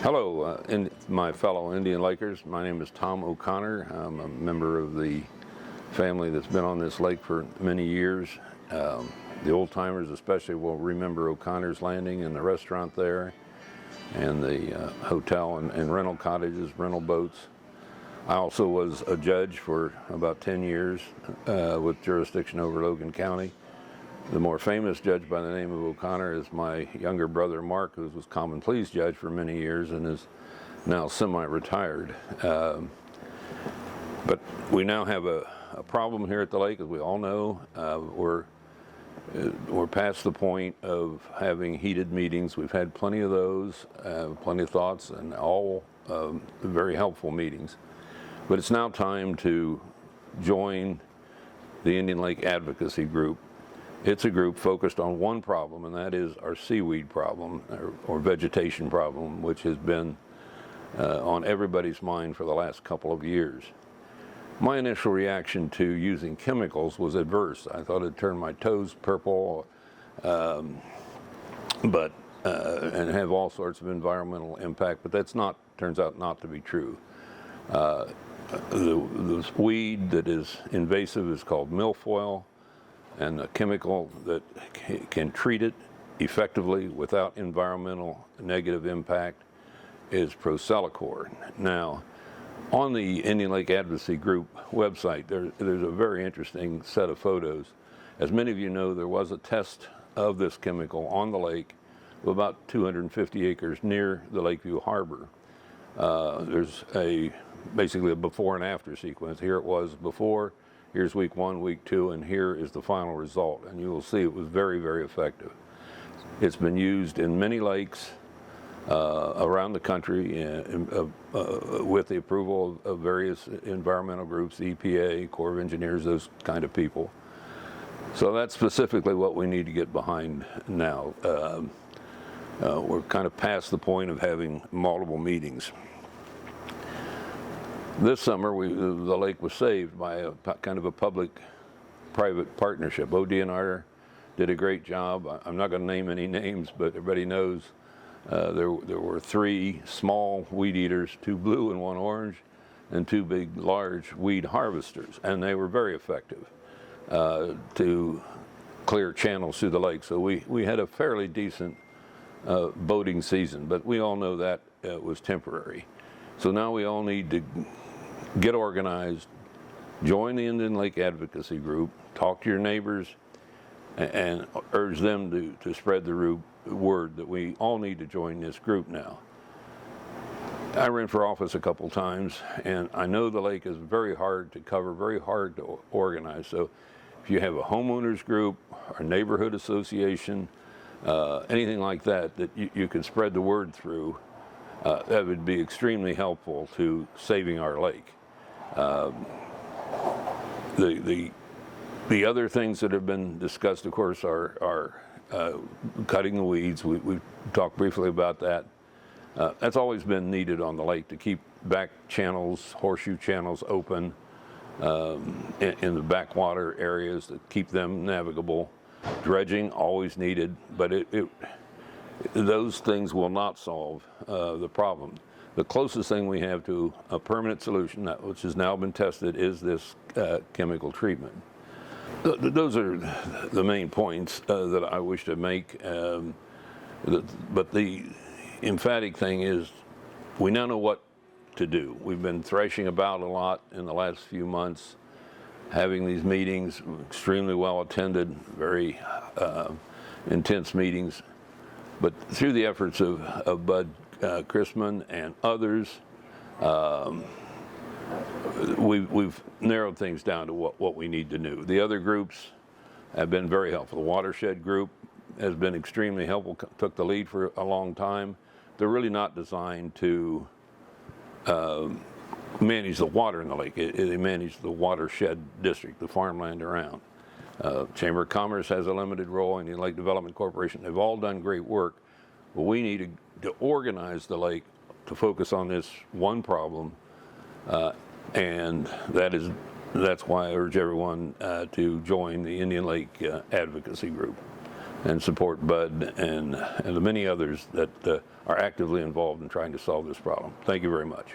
Hello, my fellow Indian Lakers. My name is Tom O'Connor. I'm a member of the family that's been on this lake for many years. The old timers especially will remember O'Connor's Landing and the restaurant there, and the hotel and rental cottages, rental boats. I also was a judge for about 10 years with jurisdiction over Logan County. The more famous judge by the name of O'Connor is my younger brother Mark, who was common pleas judge for many years and is now semi-retired. But we now have a problem here at the lake, as we all know. We're past the point of having heated meetings. We've had plenty of those, plenty of thoughts, and all very helpful meetings. But it's now time to join the Indian Lake Advocacy Group. It's a group focused on one problem, and that is our seaweed problem or vegetation problem, which has been on everybody's mind for the last couple of years. My initial reaction to using chemicals was adverse. I thought it'd turn my toes purple, and have all sorts of environmental impact, but that's turns out not to be true. The weed that is invasive is called milfoil, and the chemical that can treat it effectively without environmental negative impact is Procelicor. Now, on the Indian Lake Advocacy Group website, there's a very interesting set of photos. As many of you know, there was a test of this chemical on the lake of about 250 acres near the Lakeview Harbor. There's basically a before and after sequence. Here it was before. Here's week 1, week 2, and here is the final result. And you will see it was very, very effective. It's been used in many lakes around the country with the approval of various environmental groups, the EPA, Corps of Engineers, those kind of people. So that's specifically what we need to get behind now. We're kind of past the point of having multiple meetings. This summer, the lake was saved by a kind of a public-private partnership. ODNR did a great job. I'm not going to name any names, but everybody knows there were 3 small weed eaters, 2 blue and 1 orange, and 2 big, large weed harvesters, and they were very effective to clear channels through the lake. So we had a fairly decent boating season, but we all know that was temporary. So now we all need to get organized, join the Indian Lake Advocacy Group, talk to your neighbors, and urge them to spread the word that we all need to join this group now. I ran for office a couple times, and I know the lake is very hard to cover, very hard to organize. So if you have a homeowners group, or neighborhood association, anything like that you can spread the word through, that would be extremely helpful to saving our lake. The other things that have been discussed, of course, are cutting the weeds. We talked briefly about that. That's always been needed on the lake to keep back channels, horseshoe channels open in the backwater areas, to keep them navigable. Dredging, always needed, but those things will not solve the problem. The closest thing we have to a permanent solution, which has now been tested, is this chemical treatment. Those are the main points that I wish to make. But the emphatic thing is we now know what to do. We've been thrashing about a lot in the last few months, having these meetings, extremely well attended, very intense meetings. But through the efforts of Bud Chrisman and others, we've narrowed things down to what we need to do. The other groups have been very helpful. The Watershed Group has been extremely helpful, took the lead for a long time. They're really not designed to manage the water in the lake. They manage the watershed district, the farmland around. Chamber of Commerce has a limited role, and the Lake Development Corporation. They've all done great work, but we need to organize the lake to focus on this one problem, and that's why I urge everyone to join the Indian Lake Advocacy Group. and support Bud and the many others that are actively involved in trying to solve this problem. Thank you very much.